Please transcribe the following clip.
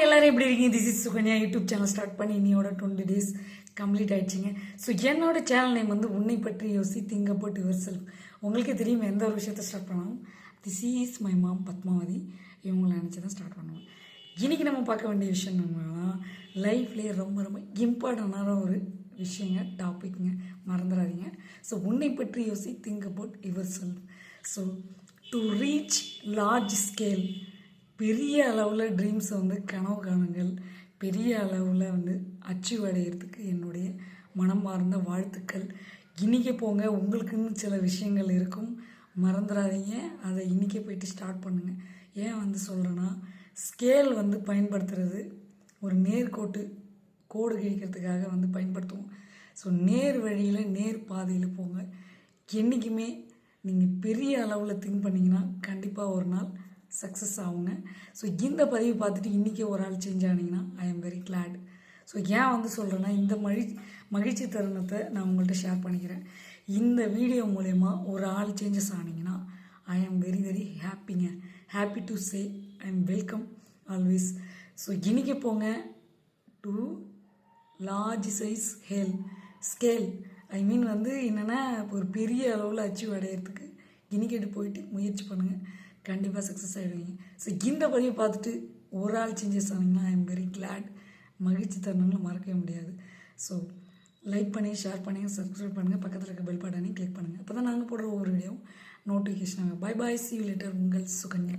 எல்லாரும் எப்படி இருக்கீங்க? This is Sukanya. YouTube channel start பண்ணி இன்னையோட 20 days கம்ப்ளீட் ஆயிடுச்சுங்க. ஸோ என்னோட சேனல் நேம் வந்து உன்னை பற்றி யோசி திங்க போட் யுவர் செல்ஃப். உங்களுக்கே தெரியும் எந்த ஒரு விஷயத்தை ஸ்டார்ட் பண்ணாலும் this is my mom Padmavathi இவங்களை நினச்சி தான் ஸ்டார்ட் பண்ணுவேன். இன்றைக்கி நம்ம பார்க்க வேண்டிய விஷயம் என்னன்னா லைஃப்லேயே ரொம்ப ரொம்ப இம்பார்ட்டண்டான ஒரு விஷயங்க, டாபிக்ங்க, மறந்துடாதீங்க. ஸோ உன்னை பற்றி யோசி think about your self. So to reach large scale, பெரிய அளவில் ட்ரீம்ஸை வந்து கனவு காணுங்கள். பெரிய அளவில் வந்து அச்சீவ் அடைகிறதுக்கு என்னுடைய மனமார்ந்த வாழ்த்துக்கள். இன்றைக்கே போங்க, உங்களுக்குன்னு சில விஷயங்கள் இருக்கும், மறந்துடாதீங்க. அதை இன்றைக்கே போயிட்டு ஸ்டார்ட் பண்ணுங்கள். ஏன் வந்து சொல்கிறேன்னா, ஸ்கேல் வந்து பயன்படுத்துறது ஒரு நேர்கோட்டு கோடு கிழிக்கிறதுக்காக வந்து பயன்படுத்துவோம். ஸோ நேர் வழியில் நேர் பாதையில் போங்க. என்றைக்குமே நீங்கள் பெரிய அளவில் திங்க் பண்ணிங்கன்னா கண்டிப்பாக ஒரு நாள் சக்ஸஸ் ஆகுங்க. ஸோ இந்த பதிவு பார்த்துட்டு இன்றைக்கி ஒரு ஆள் சேஞ்ச் ஆனீங்கன்னா I am very glad. So ஏன் வந்து சொல்கிறேன்னா, இந்த மகிழ்ச்சி தருணத்தை நான் உங்கள்கிட்ட ஷேர் பண்ணிக்கிறேன். இந்த வீடியோ மூலயமா ஒரு ஆள் சேஞ்சஸ் ஆனீங்கன்னா ஐ எம் வெரி வெரி ஹாப்பிங்க. Happy to say I am welcome always. So இன்றைக்கி going to large size scale. I mean வந்து என்னென்னா, ஒரு பெரிய அளவில் அச்சீவ் அடையிறதுக்கு இன்றைக்கிட்டு போயிட்டு முயற்சி பண்ணுங்கள், கண்டிப்பாக சக்ஸஸ் ஆகிடுவீங்க. ஸோ இந்த பதிவை பார்த்துட்டு ஒரு ஆள் சேஞ்சஸ் ஆனீங்கன்னா ஐ எம் வெரி கிளாட். மகிழ்ச்சி தருணங்களை மறக்கவே முடியாது. ஸோ லைக் பண்ணி ஷேர் பண்ணுங்கள், சப்ஸ்கிரைப் பண்ணுங்கள், பக்கத்தில் இருக்க பெல் பட்டனையும் கிளிக் பண்ணுங்கள். அப்போ தான் நாங்கள் போடுற ஒவ்வொரு வீடியோவும் நோட்டிஃபிகேஷன் ஆகும். Bye bye, see you later. உங்கள் சுகன்யா.